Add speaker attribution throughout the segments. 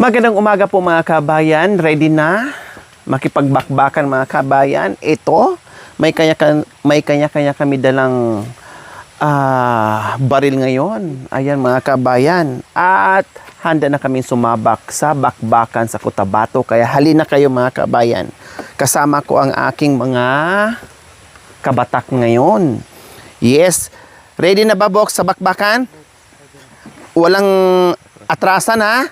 Speaker 1: Magandang umaga po mga kabayan. Ready na? Makipagbakbakan mga kabayan. Ito, may kanya-kanya kami dalang baril ngayon. Ayan mga kabayan. At handa na kami sumabak sa bakbakan sa Cotabato. Kaya halina kayo mga kabayan. Kasama ko ang aking mga kabatak ngayon. Yes. Ready na ba, Box, sa bakbakan? Walang atrasan, ha?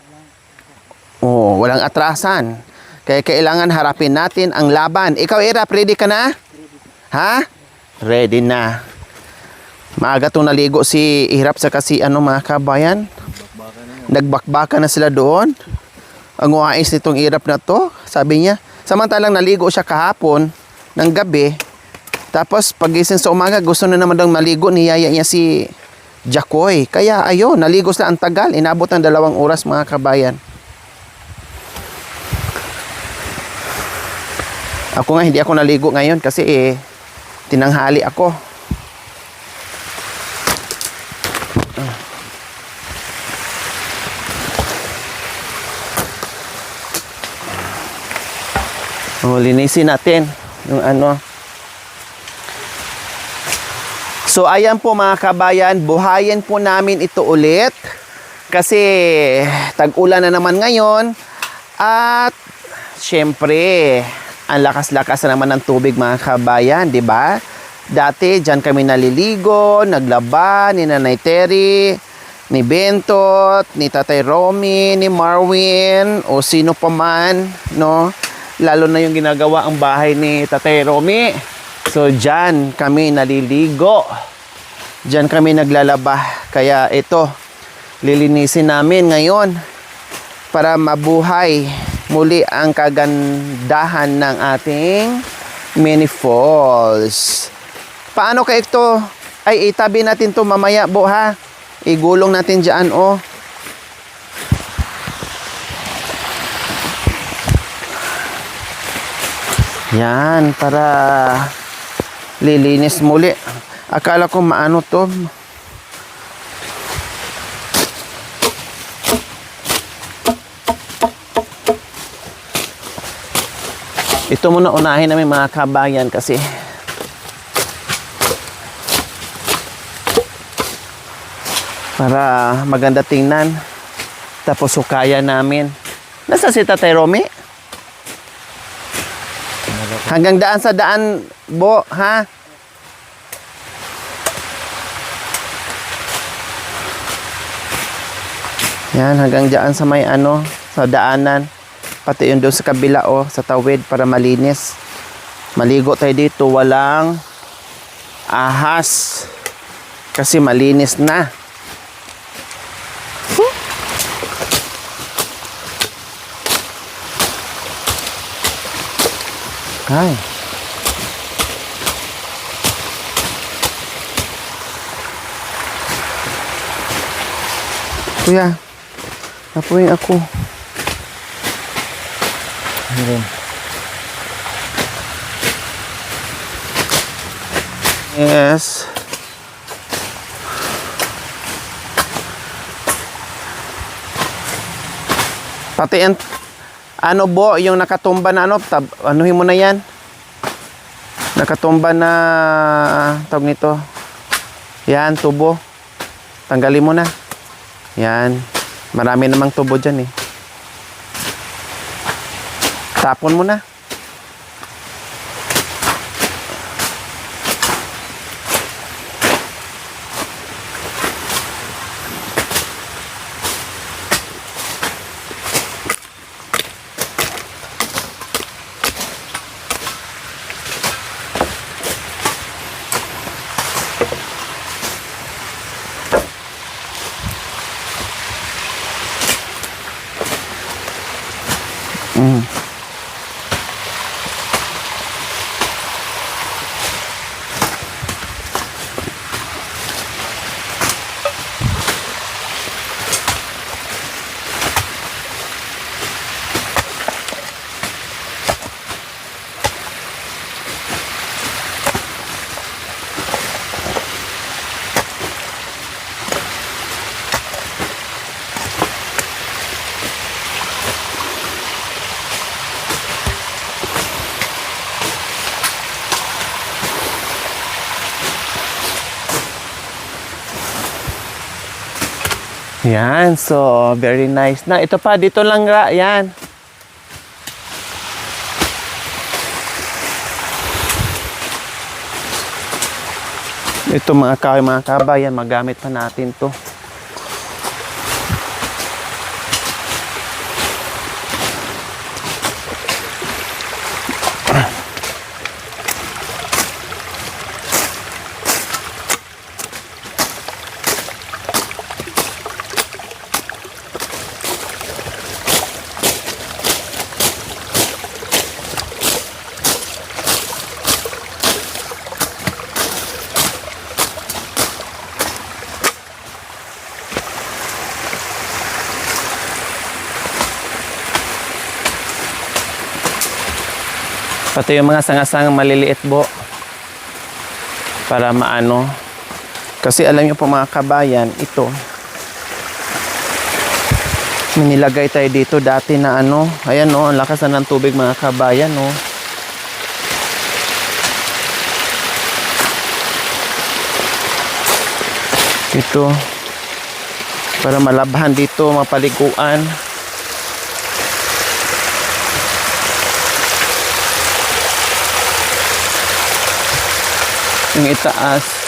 Speaker 1: Oh, walang atrasan. Kaya kailangan harapin natin ang laban. Ikaw, Irap, ready ka na? Ha? Ready na. Maaga itong naligo si Irap sa kasi mga kabayan. Nagbakbaka na sila doon. Ang wais nitong Irap na to, sabi niya. Samantalang naligo siya kahapon ng gabi. Tapos pagising sa umaga, gusto na naman daw maligo, niyaya niya si Jacoy. Kaya ayun, naligo sila ang tagal. Inabot ng 2 oras mga kabayan. Ako nga, hindi ako naligo ngayon kasi tinanghali ako. Linisin natin yung ano. So, ayan po mga kabayan, buhayin po namin ito ulit. Kasi tag-ulan na naman ngayon. At, syempre, ang lakas-lakas na naman ng tubig mga kabayan, di ba? Dati, dyan kami naliligo, naglaba, ni Nanay Terry, ni Bentot, ni Tatay Romy, ni Marwin, o sino pa man, no? Lalo na yung ginagawa ang bahay ni Tatay Romy. So, dyan kami naliligo. Dyan kami naglalaba. Kaya ito, lilinisin namin ngayon para mabuhay muli ang kagandahan ng ating mini falls. Paano ka ito? Ay, itabi natin to mamaya, Bo, ha? Igulong natin dyan, oh. Yan, para lilinis muli. Akala ko maano to. Ito muna unahin namin mga kabayan kasi para maganda tingnan. Tapos sukayan namin. Nasa si Tatay Romy? Hanggang daan sa daan, Bo, ha? Yan, hanggang dyan sa may sa daanan. Pati yun doon sa kabila, sa tawid para malinis. Maligo tayo dito, walang ahas. Kasi malinis na. Ay. Kuya, napuwing ako. Yes. Pati Bo, yung nakatumba na anuhin mo na yan. Nakatumba na tawag nito. Yan, tubo. Tanggalin mo na. Yan. Marami namang tubo dyan eh. Tapon mo na. Yan, so very nice na. Ito pa, dito lang ra, yan. Ito mga kabayan, magamit pa natin to. Pati yung mga sanga-sangang maliliit po. Para maano. Kasi alam niyo po mga kabayan, ito. May nilagay tayo dito dati na ano. Ayan o, ang lakas na ng tubig mga kabayan o. Ito. Para malabhan dito, mapaliguan. Yung itaas.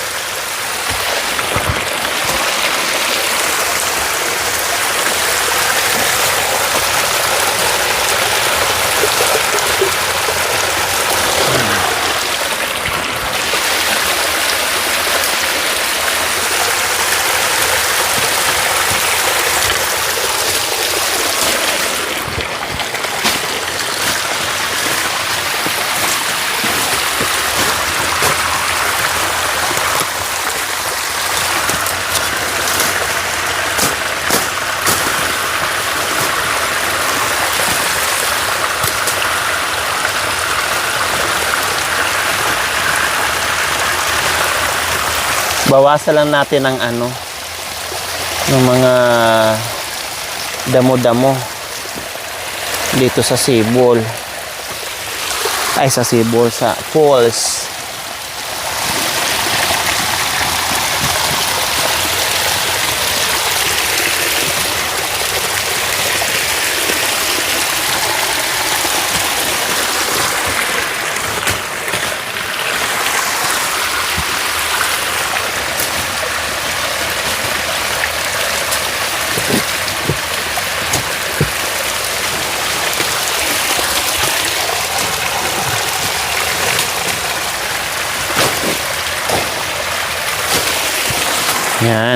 Speaker 1: Bawasan lang natin ang ano ng mga damo-damo dito sa Sibol. Ay, sa Sibol, sa falls. Yan.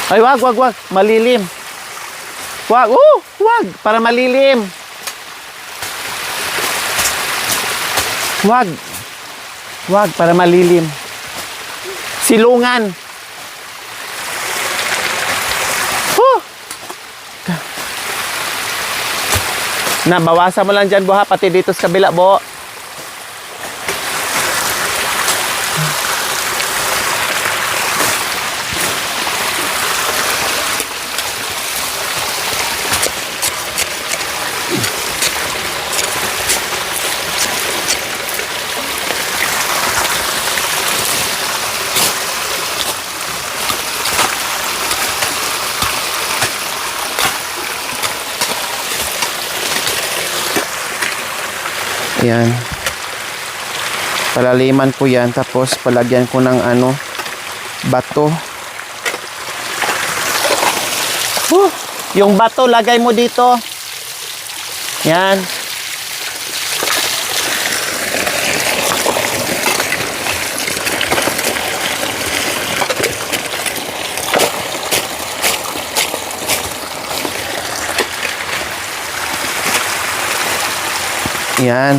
Speaker 1: Ay, wag. Malilim. Wag. Wag. Para malilim. Wag. Wag, para malilim. Silungan. Bawasan mo lang dyan, buha. Pati dito sa kabila, bo. Yan. Palaliman ko yan. Tapos palagyan ko ng ano, bato. Yung bato, lagay mo dito. Yan. Yan.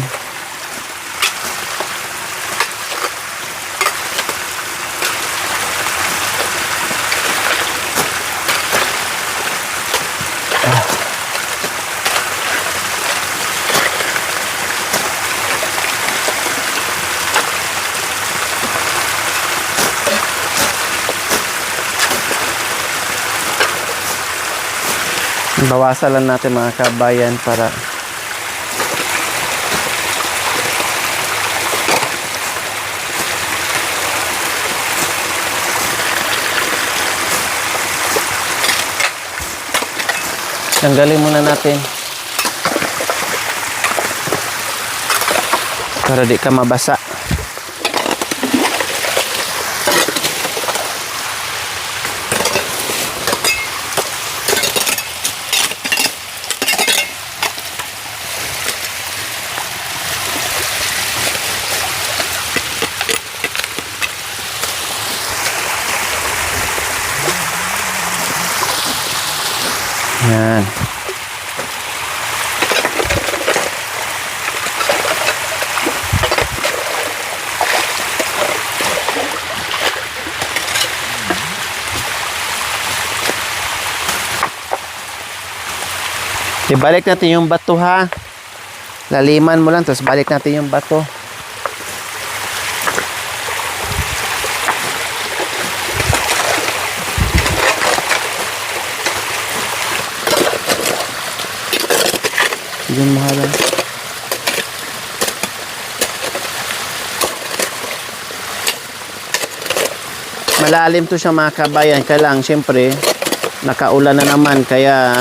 Speaker 1: Bawasan lang natin mga kabayan para tanggalin muna natin para di ka mabasa. Yan. Ibalik natin yung bato ha. Laliman mo lang, tapos balik natin yung bato. Diyan mahalan. Malalim to siya mga kabayan. Kaya lang, syempre, nakaulan na naman. Kaya,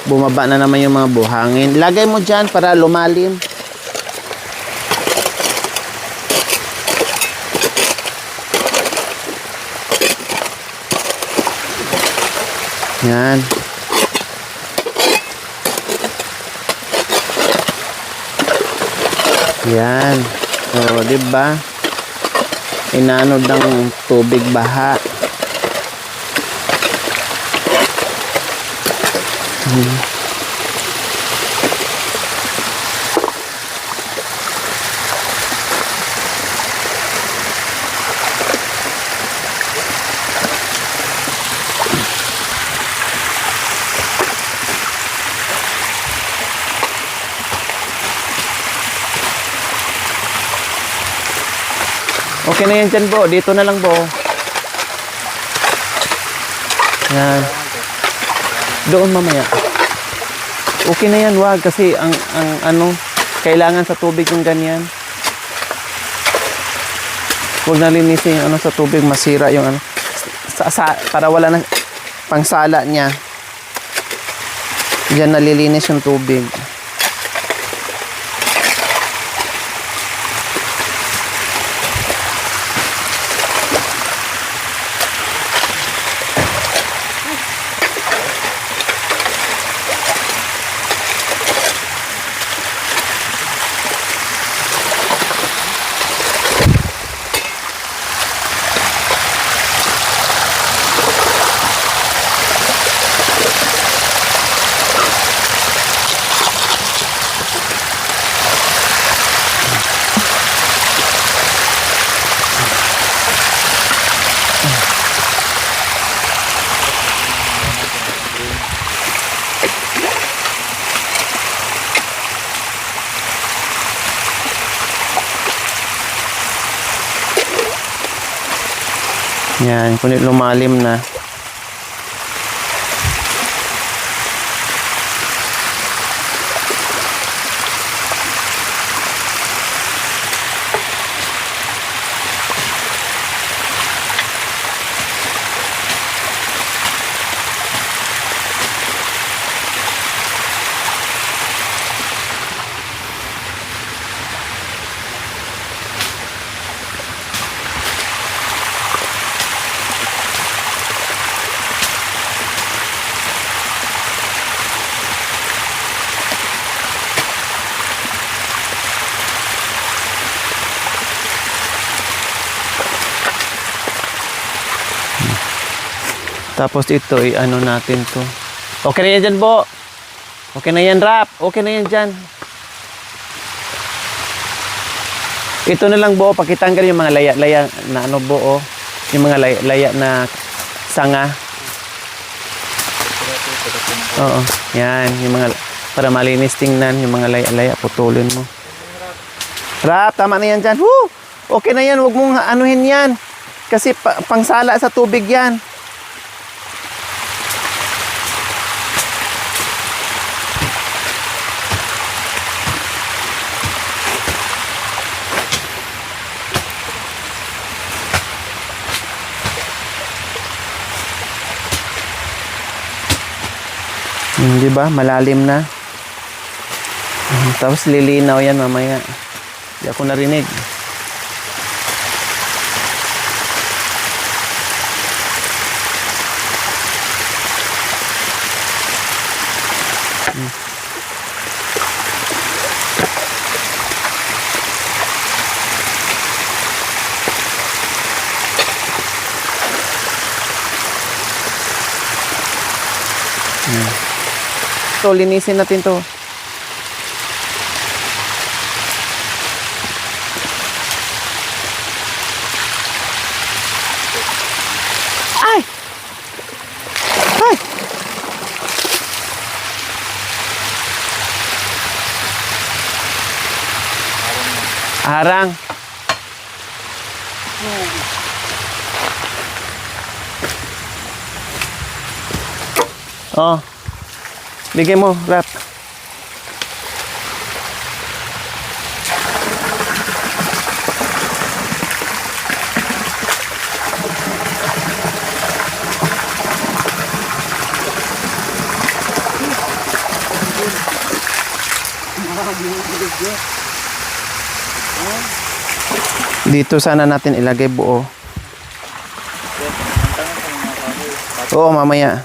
Speaker 1: bumaba na naman yung mga buhangin. Lagay mo dyan para lumalim. Yan. Yan. So, diba? Inanod ng tubig baha. Okay na yan dyan, Bo. Dito na lang, Bo. Yan. Doon mamaya. Okay na yan, wag. Kasi ang ano, kailangan sa tubig yung ganyan. Huwag nalinisin yung ano sa tubig. Masira yung ano. Para wala na pangsala niya. Diyan nalilinis yung tubig. Yan, kung lumalim na. Tapos ito, ano natin to. Okay na yan dyan, Bo. Okay na yan, Rap. Okay na yan dyan. Ito na lang, Bo. Pakitanggal yung mga laya-laya na ano, Bo, oh. Yung mga laya na sanga. Oo. Yan. Yung mga, para malinis tingnan, yung mga laya-laya, putulin mo. Rap, tama na yan dyan. Woo! Okay na yan. Huwag mong anuhin yan. Kasi pangsala sa tubig yan. Di ba? Malalim na. Tapos lilinaw yan mamaya. Hindi ako narinig. So, linisin natin to. Ay! Ay! Harang. Oh. Bigay mo, wrap. Dito sana natin ilagay buo. Oo, mamaya.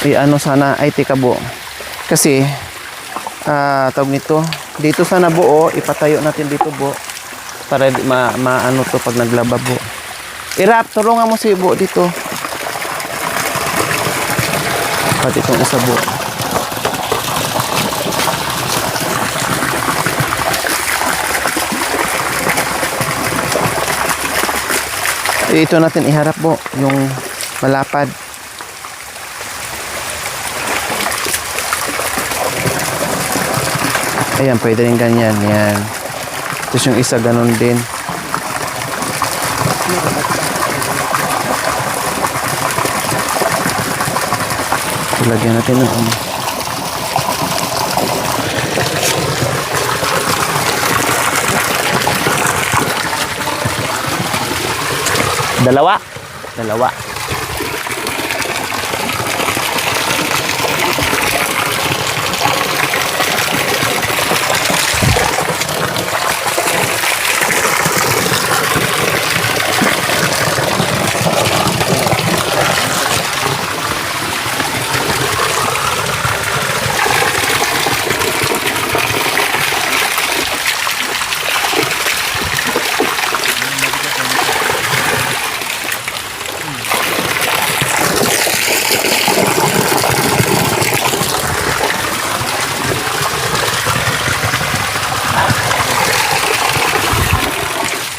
Speaker 1: Ano sana, ay teka buo. Kasi, tawag nito, dito sana buo, ipatayo natin dito buo. Para maano to pag naglaba buo. I-wrap, tulungan mo si buo dito. Pati itong isa buo. Ito natin iharap po, yung malapad. Ayan, pwede rin ganyan. Yan. Tapos yung isa ganun din. Lagyan natin ng Dalawa.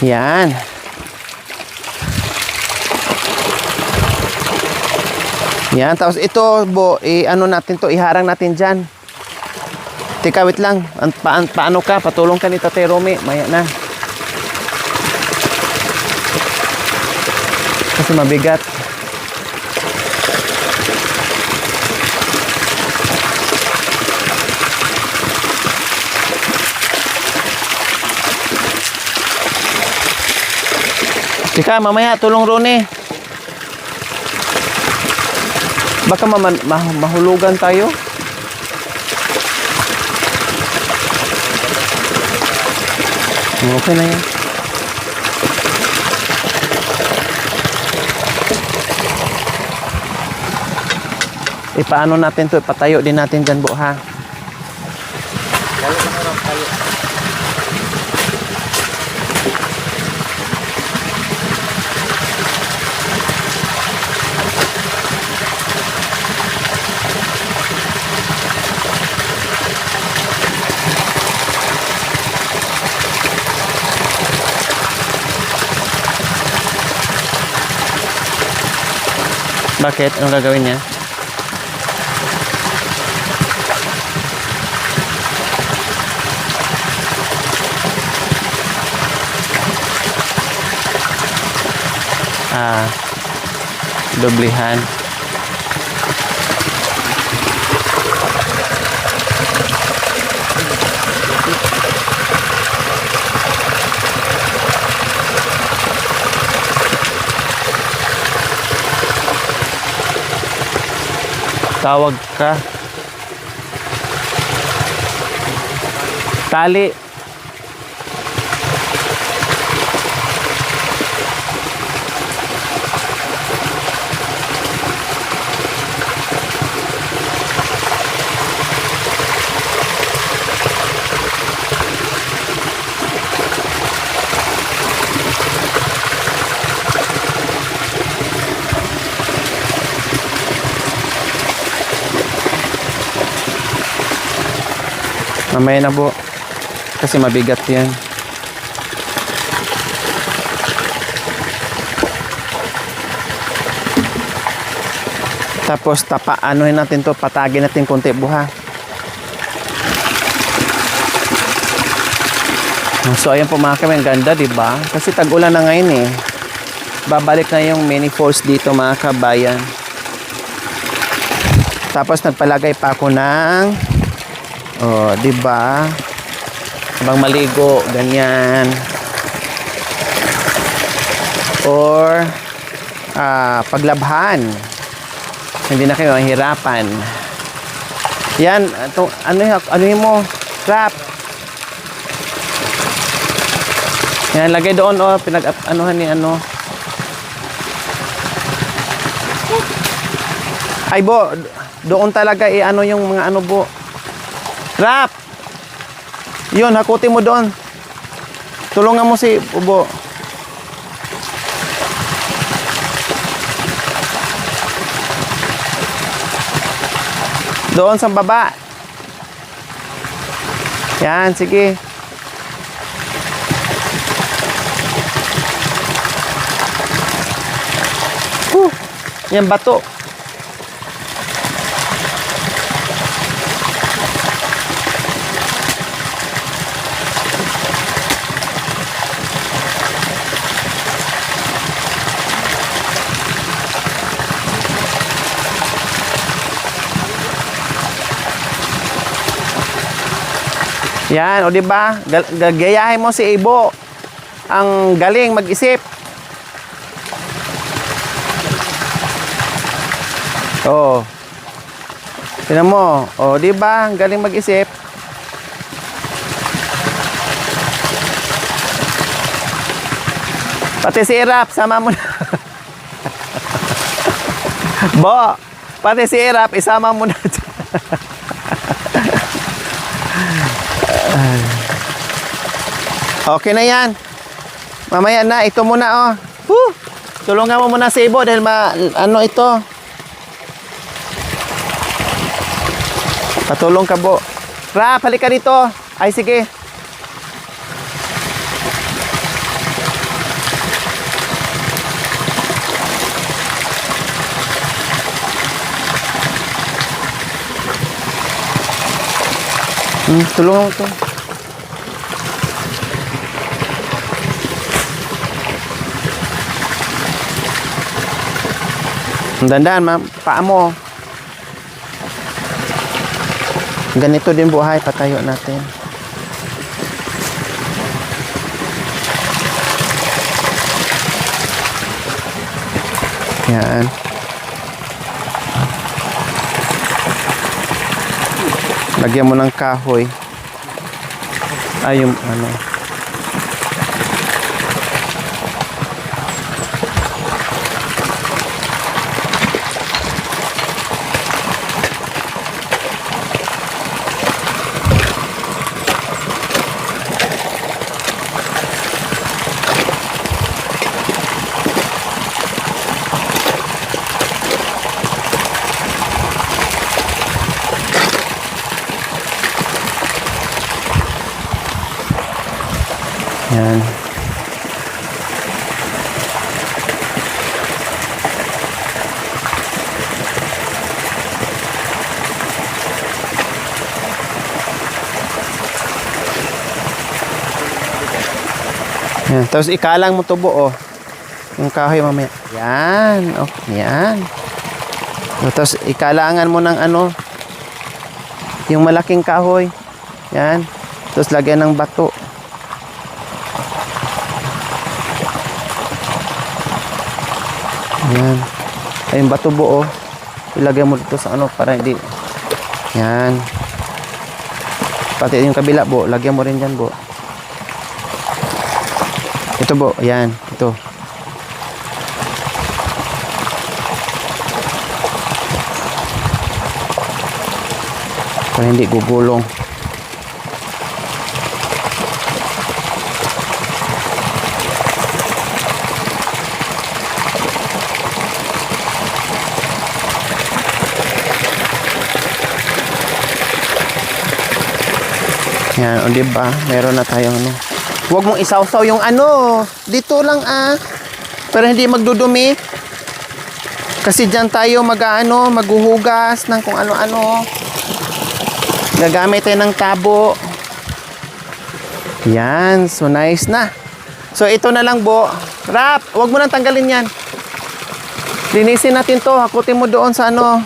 Speaker 1: Yan. Yan, tapos ito, ano natin to, iharang natin dyan. Teka, wait lang. Paano ka? Patulong ka ni Tatay Romy. Maya na. Kasi mabigat. Teka, mamaya, tulong Rone. Baka mahulugan tayo. Okay na yan. Paano natin to? Patayo din natin dyan, bu, ha? Bakit? Anong gagawin niya? Doblihan. Tawag ka. Tali. Mamaya na po. Kasi mabigat yan. Tapos anuhin natin to, patagin natin konti buha. So ayan po mga kami, ang ganda, diba? Kasi tag-ulan na ngayon eh. Babalik na yung mini falls dito mga kabayan. Tapos nagpalagay pa ako ng diba? Habang maligo, ganyan. Or paglabhan. Hindi na kayo mahirapan. Yan, ano yun mo? Trap. Yan, lagay doon pinag-anuhan ni ano. Ay bo, doon talaga ano yung mga ano bo. Trap. Yun, hakutin mo doon. Tulungan mo si Ubo. Doon sa baba. Yan, sige. Yan bato. Yan, o diba? Gagayahin mo si Ibo. Ang galing mag-isip. Oh. Tingnan mo. O diba? Ang galing mag-isip. Pati si Irap, sama mo na. Bo, pati si Irap, isama mo na. Okay na yan. Mamaya na, ito muna Tulungan mo muna si Ibo dahil ano ito. Patulong ka, Bo. Rap, halika dito. Ay, sige. Tulungan mo ito. Dandan, ma'am. Paa mo. Ganito din buhay. Patayo natin. Yan. Lagyan mo ng kahoy. Ay, yung ano. Yan. Yan. Tapos ikalang mo tubo, yung kahoy mamaya. Yan. Yan. Tapos ikalangan mo ng ano, yung malaking kahoy. Yan. Tapos lagyan ng bato. Ayan. Ayun, bato buo. Ilagay mo dito sa ano para hindi. Yan. Pati yung kabila, bo. Lagyan mo rin dyan, bo. Ito, bo. Yan. Ito. Para hindi gugulong. Yan, o diba? Meron na tayong ano. Huwag mong isawsaw yung ano. Dito lang Pero hindi magdudumi. Kasi dyan tayo maghuhugas ng kung ano-ano. Gagamit tayo ng tabo. Yan, so nice na. So ito na lang, bo. Rap, huwag mo nang tanggalin yan. Linisin natin to. Hakutin mo doon sa ano.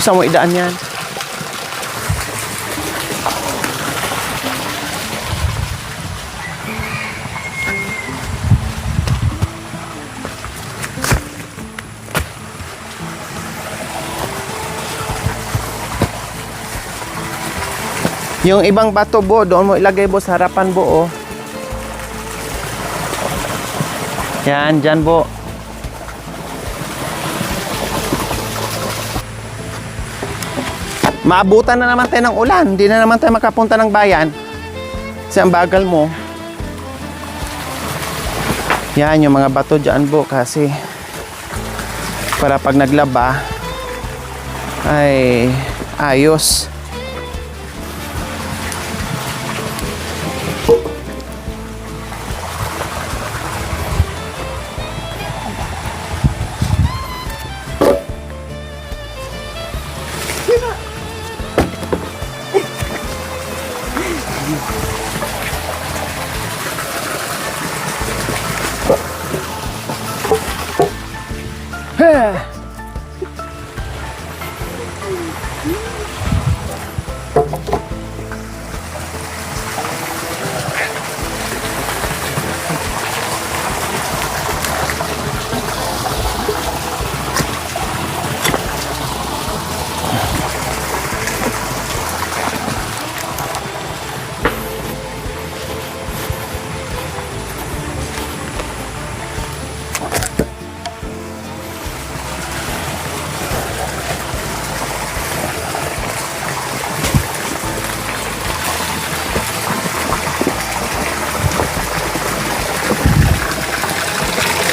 Speaker 1: Saan mo idaan yan? Yung ibang bato, bo, doon mo ilagay, bo, sa harapan, bo, oh. Yan, dyan, bo. Maabutan na naman tayo ng ulan. Hindi na naman tayo makapunta ng bayan. Kasi ang bagal mo. Yan, yung mga bato dyan, bo, kasi para pag naglaba ay ayos.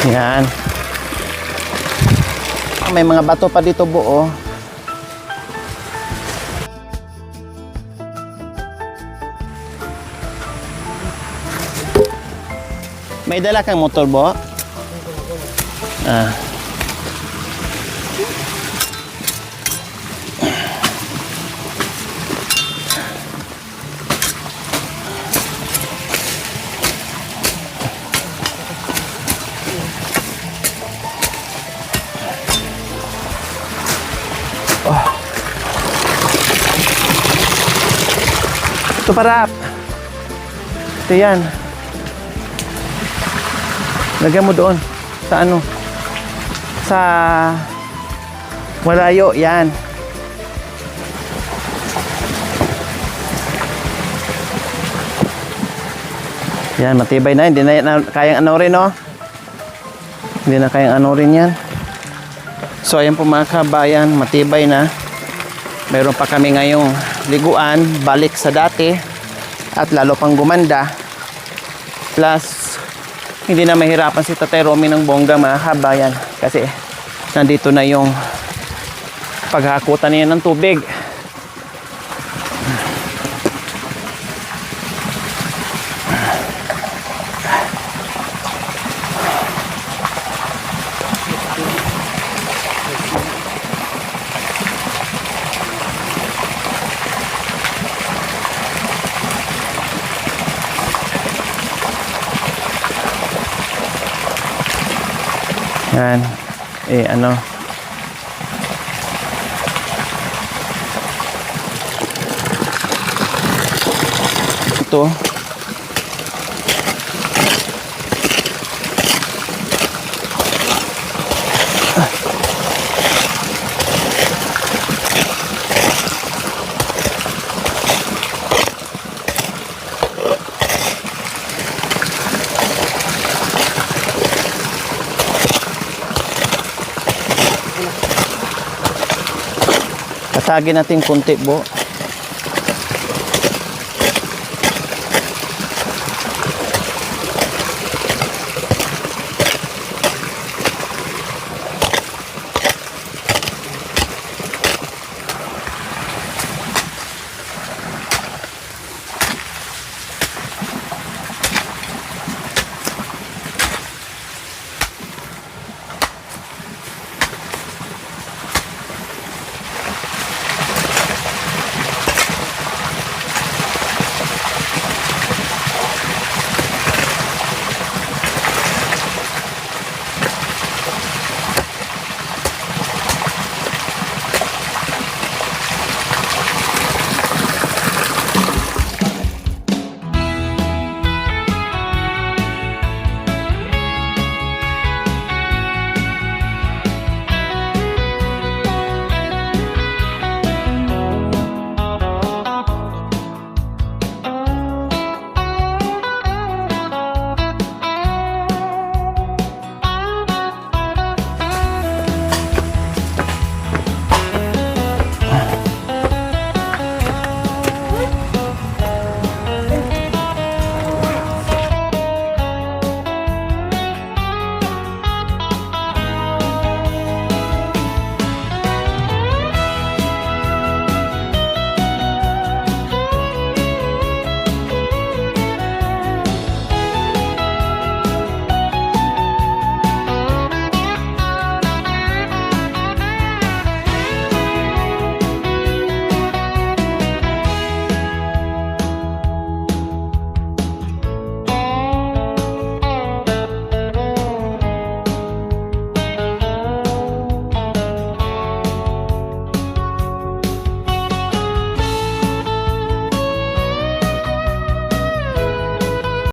Speaker 1: Yan. May mga bato pa dito, buo. May dala kang motor, bo? Ito, parap. Ito yan. Lagyan mo doon. Sa ano? Sa malayo. Yan. Yan, matibay na. Hindi na kayang ano rin, no? Hindi na kayang ano rin yan. So, ayan po mga kabayan. Matibay na. Meron pa kami ngayong liguan, balik sa dati at lalo pang gumanda. Plus, hindi na mahirapan si Tatay Romy ng bongga, mga kabayan, kasi nandito na yung paghakutan niya ng tubig. Yan. Ano. Ito. Basagin natin konti, bo.